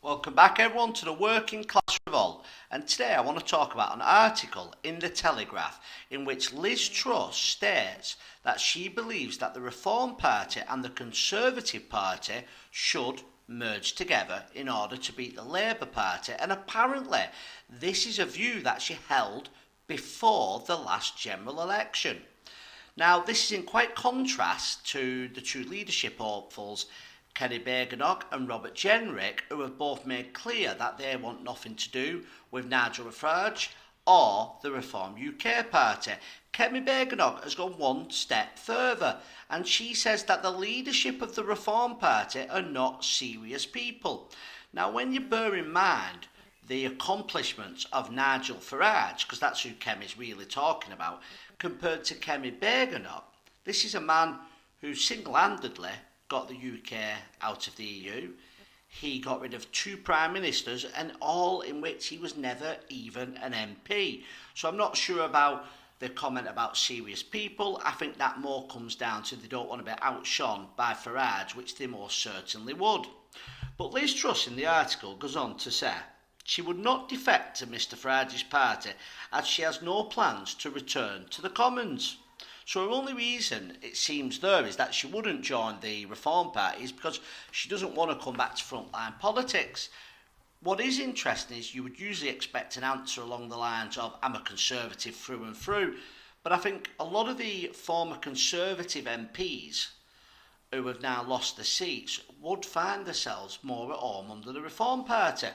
Welcome back everyone to the Working Class Revolt, and today I want to talk about an article in the Telegraph in which Liz Truss states that she believes that the Reform Party and the Conservative Party should merge together in order to beat the Labour Party, and apparently this is a view that she held before the last general election. Now, this is in quite contrast to the two leadership hopefuls, Kenny Bagernog and Robert Jenrick, who have both made clear that they want nothing to do with Nigel Farage or the Reform UK Party. Kenny Bagernog has gone one step further, and she says that the leadership of the Reform Party are not serious people. Now, when you bear in mind the accomplishments of Nigel Farage, because that's who Kemi's really talking about, compared to Kenny Bagernog, this is a man who single-handedly got the UK out of the EU. He got rid of two prime ministers, and all in which he was never even an MP. So I'm not sure about the comment about serious people. I think that more comes down to they don't want to be outshone by Farage, which they most certainly would. But Liz Truss in the article goes on to say she would not defect to Mr Farage's party as she has no plans to return to the Commons. So her only reason, it seems there, is that she wouldn't join the Reform Party is because she doesn't want to come back to frontline politics. What is interesting is you would usually expect an answer along the lines of, I'm a Conservative through and through. But I think a lot of the former Conservative MPs who have now lost their seats would find themselves more at home under the Reform Party.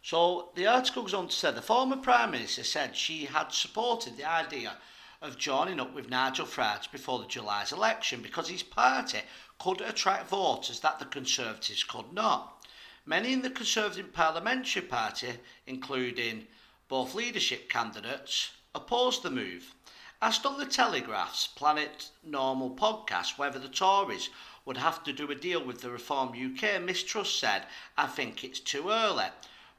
So the article goes on to say the former Prime Minister said she had supported the idea of joining up with Nigel Farage before the July's election because his party could attract voters that the Conservatives could not. Many in the Conservative Parliamentary Party, including both leadership candidates, opposed the move. Asked on the Telegraph's Planet Normal podcast whether the Tories would have to do a deal with the Reform UK, Miss Truss said, I think it's too early.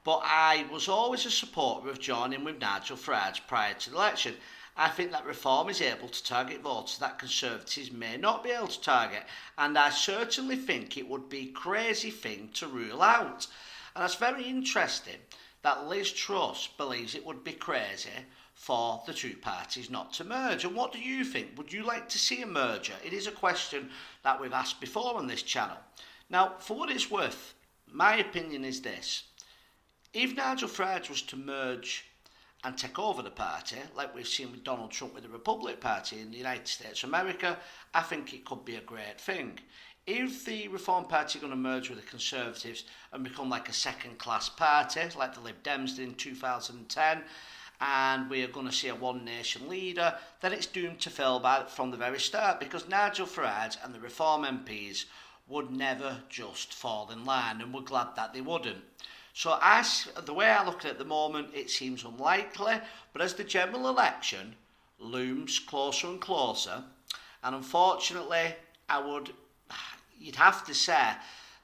But I was always a supporter of joining with Nigel Farage prior to the election. I think that Reform is able to target voters that Conservatives may not be able to target, and I certainly think it would be a crazy thing to rule out. And that's very interesting that Liz Truss believes it would be crazy for the two parties not to merge. And what do you think? Would you like to see a merger? It is a question that we've asked before on this channel. Now, for what it's worth, my opinion is this. If Nigel Farage was to merge and take over the party, like we've seen with Donald Trump with the Republican Party in the United States of America, I think it could be a great thing. If the Reform Party are going to merge with the Conservatives and become like a second-class party, like the Lib Dems did in 2010, and we are going to see a one-nation leader, then it's doomed to fail from the very start, because Nigel Farage and the Reform MPs would never just fall in line, and we're glad that they wouldn't. So the way I look at it at the moment, it seems unlikely, but as the general election looms closer and closer, and unfortunately, you'd have to say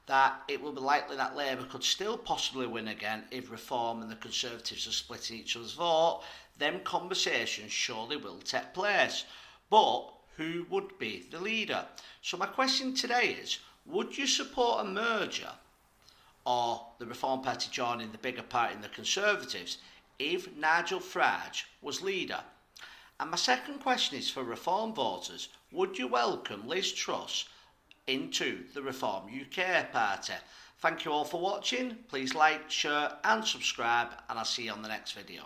that it will be likely that Labour could still possibly win again if Reform and the Conservatives are splitting each other's vote, then conversations surely will take place. But who would be the leader? So my question today is, would you support a merger or the Reform Party joining the bigger party in the Conservatives if Nigel Farage was leader? And my second question is for Reform voters, would you welcome Liz Truss into the Reform UK Party? Thank you all for watching. Please like, share and subscribe, and I'll see you on the next video.